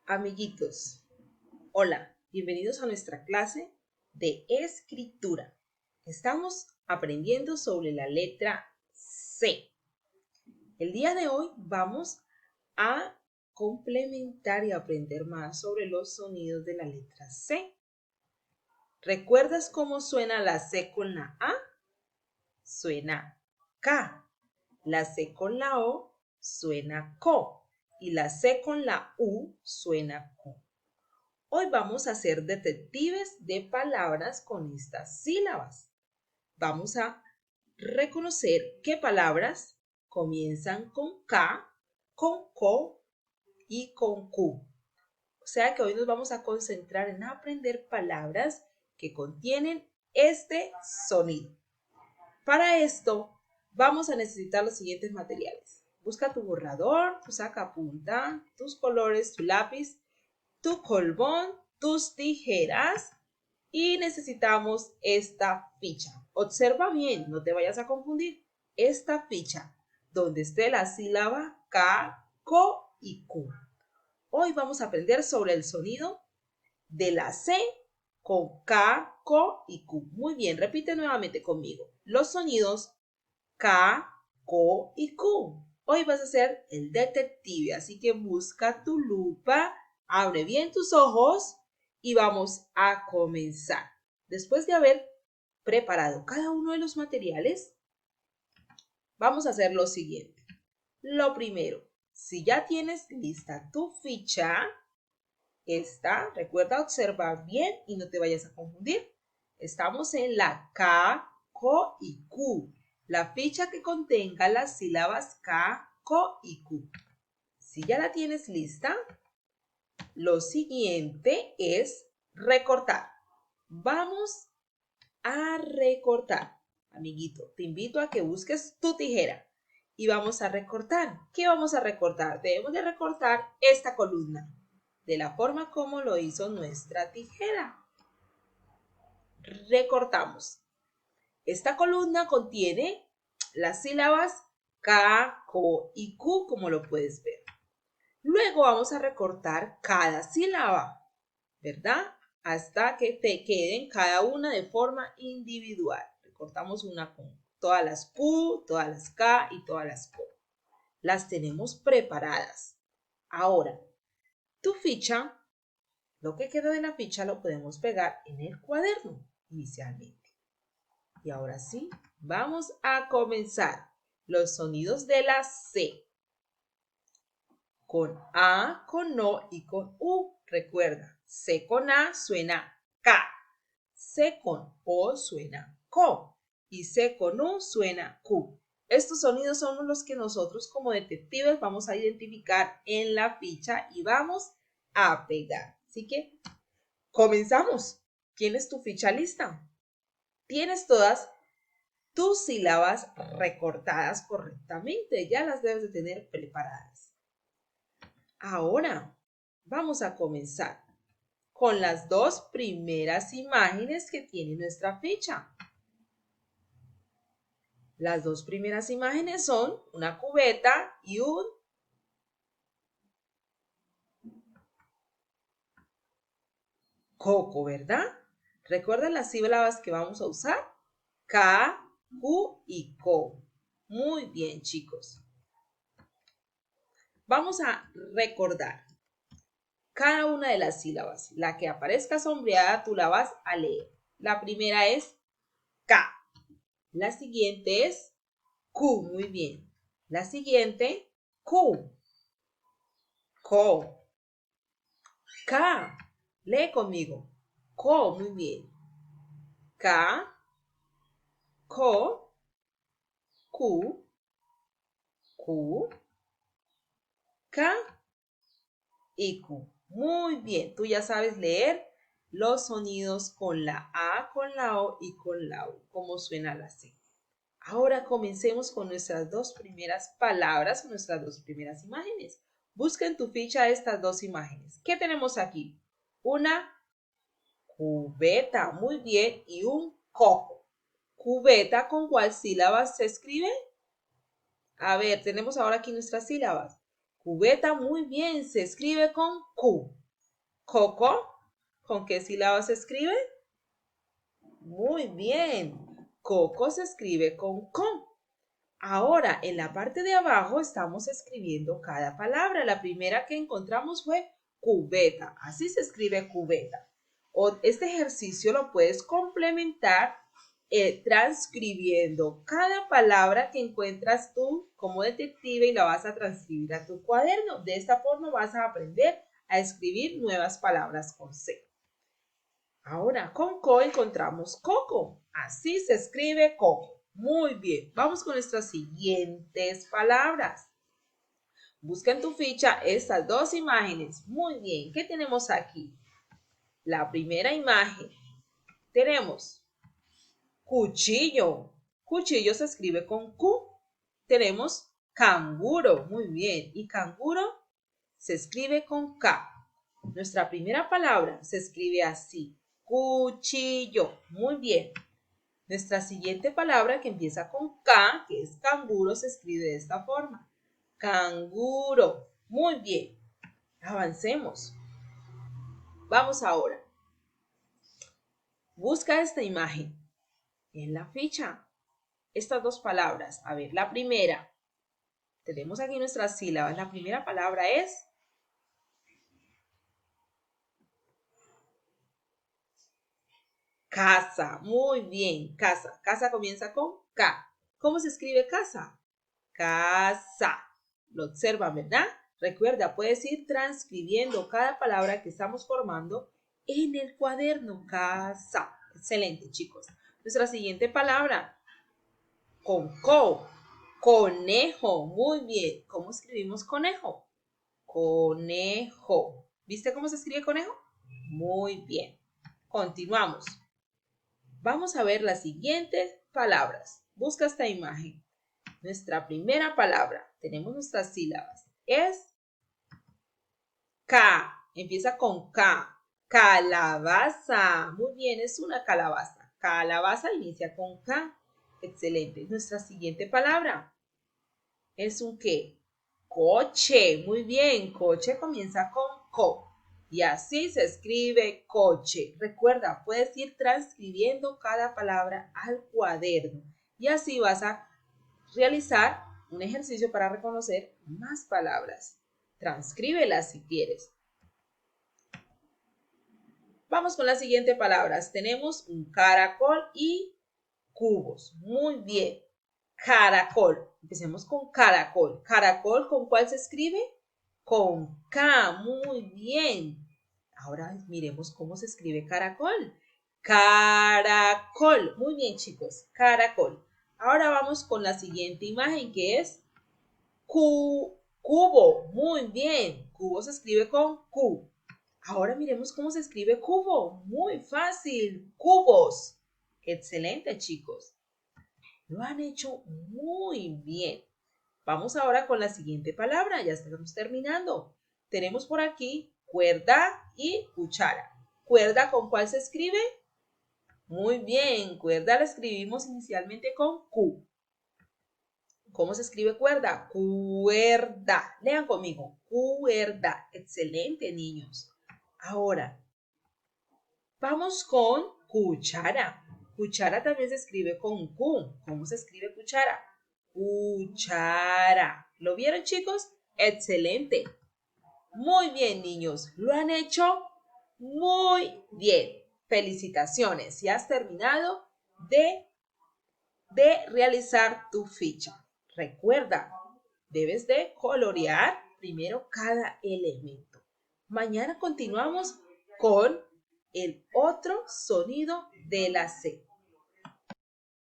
Amiguitos, hola, bienvenidos a nuestra clase de escritura. Estamos aprendiendo sobre la letra C. El día de hoy vamos a complementar y aprender más sobre los sonidos de la letra C. ¿Recuerdas cómo suena la C con la A? Suena K. La C con la O suena CO. Y la C con la U suena CO. Hoy vamos a ser detectives de palabras con estas sílabas. Vamos a reconocer qué palabras comienzan con K, con CO y con Q. O sea que hoy nos vamos a concentrar en aprender palabras que contienen este sonido. Para esto vamos a necesitar los siguientes materiales. Busca tu borrador, tu sacapunta, tus colores, tu lápiz, tu colbón, tus tijeras y necesitamos esta ficha. Observa bien, no te vayas a confundir. Esta ficha donde esté la sílaba K, CO y Q. Hoy vamos a aprender sobre el sonido de la C con K, CO y Q. Muy bien, repite nuevamente conmigo. Los sonidos K, CO y Q. Hoy vas a ser el detective, así que busca tu lupa, abre bien tus ojos y vamos a comenzar. Después de haber preparado cada uno de los materiales, vamos a hacer lo siguiente. Lo primero, si ya tienes lista tu ficha, recuerda observar bien y no te vayas a confundir. Estamos en la K, CO y Q. La ficha que contenga las sílabas K, CO y Q. Si ya la tienes lista, lo siguiente es recortar. Vamos a recortar. Amiguito, te invito a que busques tu tijera y vamos a recortar. ¿Qué vamos a recortar? Debemos de recortar esta columna de la forma como lo hizo nuestra tijera. Recortamos. Esta columna contiene las sílabas K, CO y Q, como lo puedes ver. Luego vamos a recortar cada sílaba, ¿verdad? Hasta que te queden cada una de forma individual. Recortamos una con todas las Q, todas las K y todas las CO. Las tenemos preparadas. Ahora, tu ficha, lo que queda de la ficha lo podemos pegar en el cuaderno inicialmente. Y ahora sí, vamos a comenzar los sonidos de la C. Con A, con O y con U. Recuerda, C con A suena K. C con O suena CO. Y C con U suena Q. Estos sonidos son los que nosotros como detectives vamos a identificar en la ficha y vamos a pegar. Así que comenzamos. ¿Tienes tu ficha lista? ¿Tienes todas tus sílabas recortadas correctamente? Ya las debes de tener preparadas. Ahora vamos a comenzar con las dos primeras imágenes que tiene nuestra ficha. Las dos primeras imágenes son una cubeta y un coco, ¿verdad? ¿Recuerdan las sílabas que vamos a usar? K, Q y CO. Muy bien, chicos. Vamos a recordar cada una de las sílabas. La que aparezca sombreada, tú la vas a leer. La primera es K. La siguiente es Q. Muy bien. La siguiente, Q. Co. K. Lee conmigo. Co. Muy bien. K. Co. Q. Q. K. Y Q. Muy bien. Tú ya sabes leer los sonidos con la A, con la O y con la U. Cómo suena la C. Ahora comencemos con nuestras dos primeras palabras, nuestras dos primeras imágenes. Busca en tu ficha estas dos imágenes. ¿Qué tenemos aquí? Una cubeta, muy bien, y un coco. Cubeta, ¿con cuál sílabas se escribe? A ver, tenemos ahora aquí nuestras sílabas. Cubeta, muy bien, se escribe con Q. Coco, ¿con qué sílaba se escribe? Muy bien, coco se escribe con co. Ahora, en la parte de abajo estamos escribiendo cada palabra. La primera que encontramos fue cubeta. Así se escribe cubeta. Este ejercicio lo puedes complementar transcribiendo cada palabra que encuentras tú como detective y la vas a transcribir a tu cuaderno. De esta forma vas a aprender a escribir nuevas palabras con C. Ahora con co encontramos coco. Así se escribe coco. Muy bien, vamos con nuestras siguientes palabras. Busca en tu ficha estas dos imágenes. Muy bien, ¿qué tenemos aquí? La primera imagen. Tenemos cuchillo. Cuchillo se escribe con Q. Tenemos canguro. Muy bien. Y canguro se escribe con K. Nuestra primera palabra se escribe así. Cuchillo. Muy bien. Nuestra siguiente palabra que empieza con K, que es canguro, se escribe de esta forma. Canguro. Muy bien. Avancemos. Vamos ahora. Busca esta imagen en la ficha. Estas dos palabras. A ver, la primera. Tenemos aquí nuestras sílabas. La primera palabra es casa. Muy bien. Casa. Casa comienza con K. ¿Cómo se escribe casa? Casa. Lo observan, ¿verdad? Recuerda, puedes ir transcribiendo cada palabra que estamos formando en el cuaderno. Casa. Excelente, chicos. Nuestra siguiente palabra. Con co. Conejo. Muy bien. ¿Cómo escribimos conejo? Conejo. ¿Viste cómo se escribe conejo? Muy bien. Continuamos. Vamos a ver las siguientes palabras. Busca esta imagen. Nuestra primera palabra. Tenemos nuestras sílabas. Es K. Empieza con K. Calabaza. Muy bien, es una calabaza. Calabaza inicia con K. Excelente. Nuestra siguiente palabra es un ¿qué? Coche. Muy bien. Coche comienza con co. Y así se escribe coche. Recuerda, puedes ir transcribiendo cada palabra al cuaderno. Y así vas a realizar un ejercicio para reconocer más palabras. Transcríbelas si quieres. Vamos con las siguientes palabras. Tenemos un caracol y cubos. Muy bien. Caracol. Empecemos con caracol. Caracol, ¿con cuál se escribe? Con K. Muy bien. Ahora miremos cómo se escribe caracol. Caracol. Muy bien, chicos. Caracol. Ahora vamos con la siguiente imagen que es cubo. Muy bien. Cubo se escribe con Q. Ahora miremos cómo se escribe cubo. Muy fácil. Cubos. Excelente, chicos. Lo han hecho muy bien. Vamos ahora con la siguiente palabra. Ya estamos terminando. Tenemos por aquí cuerda y cuchara. ¿Cuerda con cuál se escribe? Muy bien. Cuerda la escribimos inicialmente con Q. ¿Cómo se escribe cuerda? Cuerda. Lean conmigo. Cuerda. Excelente, niños. Ahora, vamos con cuchara. Cuchara también se escribe con Q. ¿Cómo se escribe cuchara? Cuchara. ¿Lo vieron, chicos? Excelente. Muy bien, niños. Lo han hecho muy bien. Felicitaciones. Ya has terminado de realizar tu ficha. Recuerda, debes de colorear primero cada elemento. Mañana continuamos con el otro sonido de la C.